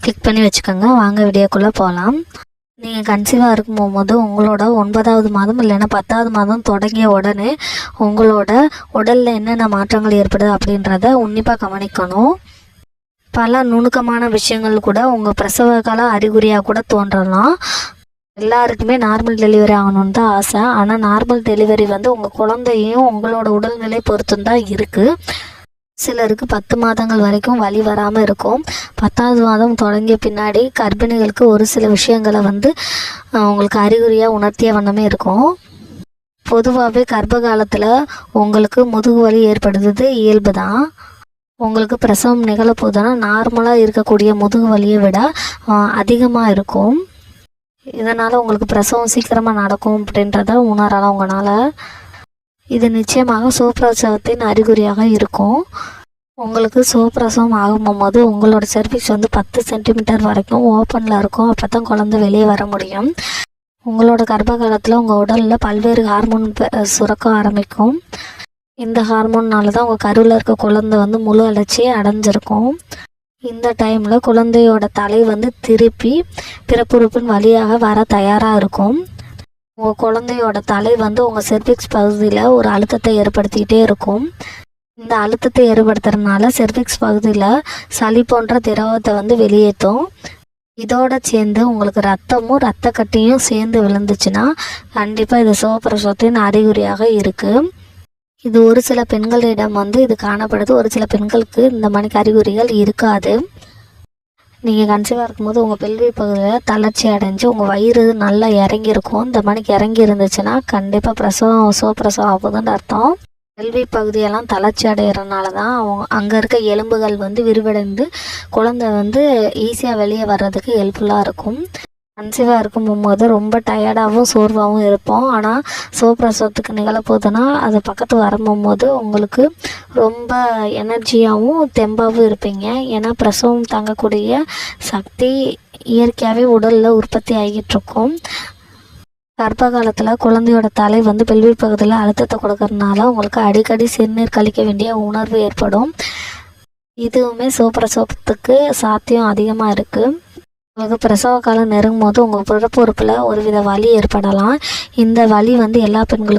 Click பண்ணி வச்சுக்கோங்க. வாங்க வீடியோக்குள்ளே போகலாம். நீங்கள் கன்சீவாக இருக்கும் போகும்போது உங்களோட 9வது மாதம் இல்லைன்னா 10வது மாதம் தொடங்கிய உடனே உங்களோட உடலில் என்னென்ன மாற்றங்கள் ஏற்படுது அப்படின்றத உன்னிப்பாக கவனிக்கணும். பல நுணுக்கமான விஷயங்கள் கூட உங்கள் பிரசவ கால அறிகுறியாக கூட தோன்றலாம். எல்லாருக்குமே நார்மல் டெலிவரி ஆகணுன்னு தான் ஆசை. ஆனால் நார்மல் டெலிவரி உங்கள் குழந்தையும் உங்களோட உடல்நிலை பொறுத்து தான் இருக்குது. சிலருக்கு 10 மாதங்கள் வரைக்கும் வலி வராமல் இருக்கும். 10வது மாதம் தொடங்கிய பின்னாடி கர்ப்பிணிகளுக்கு ஒரு சில விஷயங்களை உங்களுக்கு அறிகுறியாக உணர்த்திய வண்ணமே இருக்கும். பொதுவாகவே கர்ப்ப காலத்தில் உங்களுக்கு முதுகு வலி ஏற்படுறது இயல்பு தான். உங்களுக்கு பிரசவம் நிகழப்போதுன்னா நார்மலாக இருக்கக்கூடிய முதுகு வலியை விட அதிகமாக இருக்கும். இதனால் உங்களுக்கு பிரசவம் சீக்கிரமாக நடக்கும் அப்படின்றத உணரலாம் உங்களால். இது நிச்சயமாக சுகப்பிரசவத்தின் அறிகுறியாக இருக்கும். உங்களுக்கு சுகப்பிரசவம் ஆகும்போது உங்களோட செர்விக்ஸ் 10 சென்டிமீட்டர் வரைக்கும் ஓப்பனில் இருக்கும். அப்போ தான் குழந்தை வெளியே வர முடியும். உங்களோட கர்ப்ப காலத்தில் உங்கள் உடலில் பல்வேறு ஹார்மோன் சுரக்க ஆரம்பிக்கும். இந்த ஹார்மோன்னால தான் உங்கள் கருவில் இருக்க குழந்தை முழு வளர்ச்சியை அடைஞ்சிருக்கும். இந்த டைமில் குழந்தையோட தலை திருப்பி பிறப்புறுப்பின் வழியாக வர தயாராக இருக்கும். உங்கள் குழந்தையோட தலை உங்கள் செர்விக்ஸ் பகுதியில் ஒரு அழுத்தத்தை ஏற்படுத்திக்கிட்டே இருக்கும். இந்த அழுத்தத்தை ஏற்படுத்துறதுனால செர்விக்ஸ் பகுதியில் சளி போன்ற திரவத்தை வெளியேற்றும். இதோட சேர்ந்து உங்களுக்கு ரத்த கட்டியும் சேர்ந்து விழுந்துச்சுன்னா கண்டிப்பாக இது சுகப்பிரசவத்தின் அறிகுறியாக இருக்குது. இது ஒரு சில பெண்களிடம் இது காணப்படுது. ஒரு சில பெண்களுக்கு இந்த மணிக்கு அறிகுறிகள் இருக்காது. நீங்கள் கன்சீவாக இருக்கும்போது உங்கள் பெல்வி பகுதியில் தளர்ச்சி அடைஞ்சு உங்கள் வயிறு நல்லா இறங்கியிருக்கும். இந்த மணிக்கு இறங்கி இருந்துச்சுன்னா கண்டிப்பாக சுகப்பிரசவம் ஆகுதுன்னு அர்த்தம். பெல்வி பகுதியெல்லாம் தளர்ச்சி அடைகிறனால தான் அங்கே இருக்க எலும்புகள் விரிவடைந்து குழந்தை ஈஸியாக வெளியே வர்றதுக்கு ஹெல்ப்ஃபுல்லாக இருக்கும். கன்சீவாக இருக்கும்போது ரொம்ப டயர்டாகவும் சோர்வாகவும் இருப்போம். ஆனால் சுகப்பிரசவத்துக்கு நிகழப்போகுதுன்னா அது பக்கத்து வரும்போது உங்களுக்கு ரொம்ப எனர்ஜியாகவும் தெம்பாகவும் இருப்பீங்க. ஏன்னா பிரசவம் தாங்கக்கூடிய சக்தி இயற்கையாகவே உடலில் உற்பத்தி ஆகிட்டுருக்கும். கர்ப்ப காலத்தில் குழந்தையோட தலை பெல்வி பகுதியில் அழுத்தத்தை கொடுக்கறதுனால உங்களுக்கு அடிக்கடி சிறுநீர் கழிக்க வேண்டிய உணர்வு ஏற்படும். இதுவுமே சுகப்பிரசவத்துக்கு சாத்தியம் அதிகமாக இருக்குது. உங்களுக்கு பிரசவ காலம் நெருங்கும் போது உங்கள் பிறப்புறுப்பில் ஒருவித வலி ஏற்படலாம். இந்த வலி எல்லா பெண்களுக்கும்